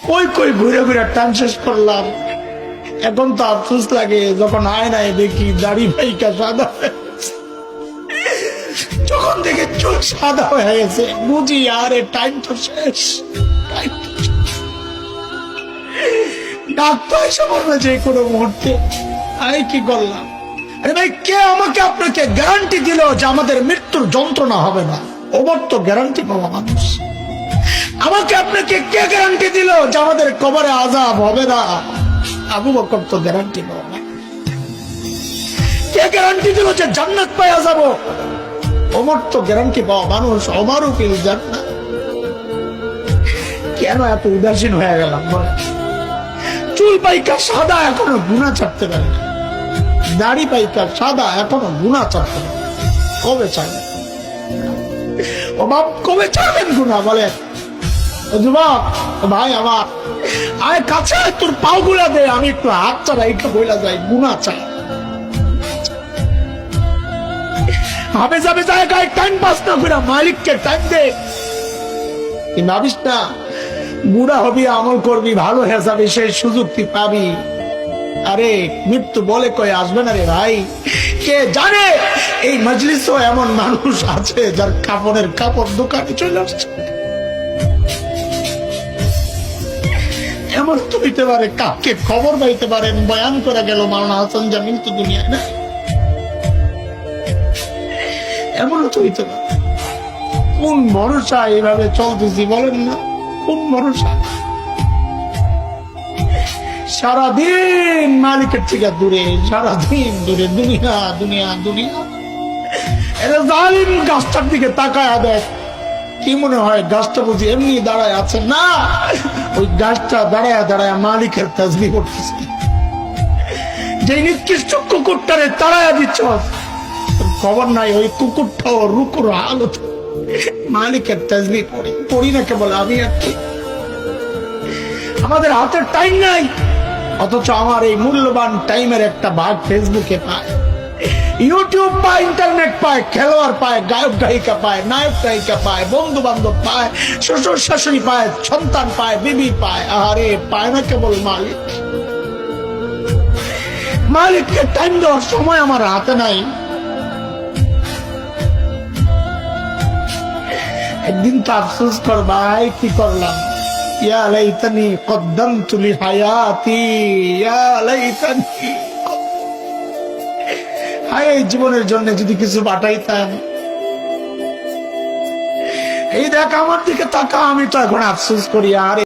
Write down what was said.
কই কই ঘুরে ঘুরে টান শেষ করলাম। এখন তো আফসোস লাগে যখন আয়নায় দেখি দাড়ি ভাইকা সাদা যখন দেখে চোখ সাদা হয়ে গেছে বুঝি আরে টাইম তো শেষ। ডাক্তার এসে বলবে যে কোনো মুহূর্তে। আমি কি করলাম? আরে ভাই, কে আমাকে আপনাকে গ্যারান্টি দিল যে আমাদের মৃত্যুর যন্ত্রণা হবে না? ওবার তো গ্যারান্টি পাওয়া মানুষ। আমাকে আপনাকে কে গ্যারান্টি দিল যে আমাদের কবরে আযাব হবে না? আবু বকর তো গ্যারান্টি পাওয়া না। কে গ্যারান্টি দিল যে জান্নাত পাওয়া যাব? ওমর তো গ্যারান্টি পাওয়া মানুষ। ওমরও ফিল জান্নাত। কেন এত উদাসীন হয়ে গেলাম বলে? চুল পাইকা সাদা এখনো গুনাহ ছাড়তে পারে না, দাড়ি পাইকা সাদা এখনো গুনাহ ছাড়তে পারে। কবে ছাড়বেন? ও বাপ, কবে ছাড়বেন গুনাহ বলেন? ও যুবক, ভাই আমার, আয় কাছে, তোর পাও গুলা দে, আমি একটু হাত ছাড়া একটু বইলা যাই, গুনাহ ছাড়া। হাবে যাবে জায়গায় টাইম পাস না করে মালিককে টাইম দে। ভাবিস না বুড়া হবি, আমল করবি, ভালো হয়ে যাবে, সেই সুযোগ তুই পাবি। আরে মৃত্যু বলে কয়ে আসবে না রে ভাই। কে জানে এই মজলিসও এমন মানুষ আছে যার কাপড়ের কাপড় দোকানে চলে আসছে। এমন তো হইতে পারে, কাকে খবর পাইতে পারেন বয়ান করে গেল মাওলানা হাসান জামিল তো দুনিয়ায় না। এমনও তো হইতে পারে। কোন ভরসা এইভাবে চলতেছি বলেন না? কোন ভরসা? সারাদিন মালিকের থেকে দূরে, সারাদিন দূরে, দুনিয়া দুনিয়া দুনিয়া। এরা জালিম গাছটার দিকে তাকায় দেখ, কি মনে হয় গাছটা বুঝি এমনি দাঁড়ায় আছে? না, ওই গাছটা দাঁড়ায় দাঁড়ায় মালিকের তাসবিহ করতেছে। যে নিকৃষ্ট কুকুরটারে তাড়ায়া দিচ্ছ, খবর নাই ওই কুকুরটাও রুকুর হালত মালিকের তাসবিহ পড়ে। পড়ি না কেবল আমি আর কি। আমাদের হাতের টাইম নাই, অথচ আমার এই মূল্যবান টাইমের একটা ভাগ ফেসবুকে পায়, ইউটিউব পায়, ইন্টারনেট পায়, খেলোয়াড় পায়, গায়ক গায়িকা পায়, নায়ক নায়িকা পায়, বন্ধু বান্ধব পায়, শ্বশুর শাশুড়ি পায়, সন্তান পায়, বিবি পায়। আরে পায় না কেবল মালিক। মালিককে টাইম দেওয়ার সময় আমার হাতে নাই। একদিন তো আফসোস কর ভাই, কি করলাম? ইয়া লাইতানি কদ্দামতু লিহায়াতি, ইয়া লাইতানি, হায় জীবনের জন্য যদি কিছু পাঠাইতাম। এই দেখ আমার দিকে তাকা, আমি তো এখন আফসোস করি। আর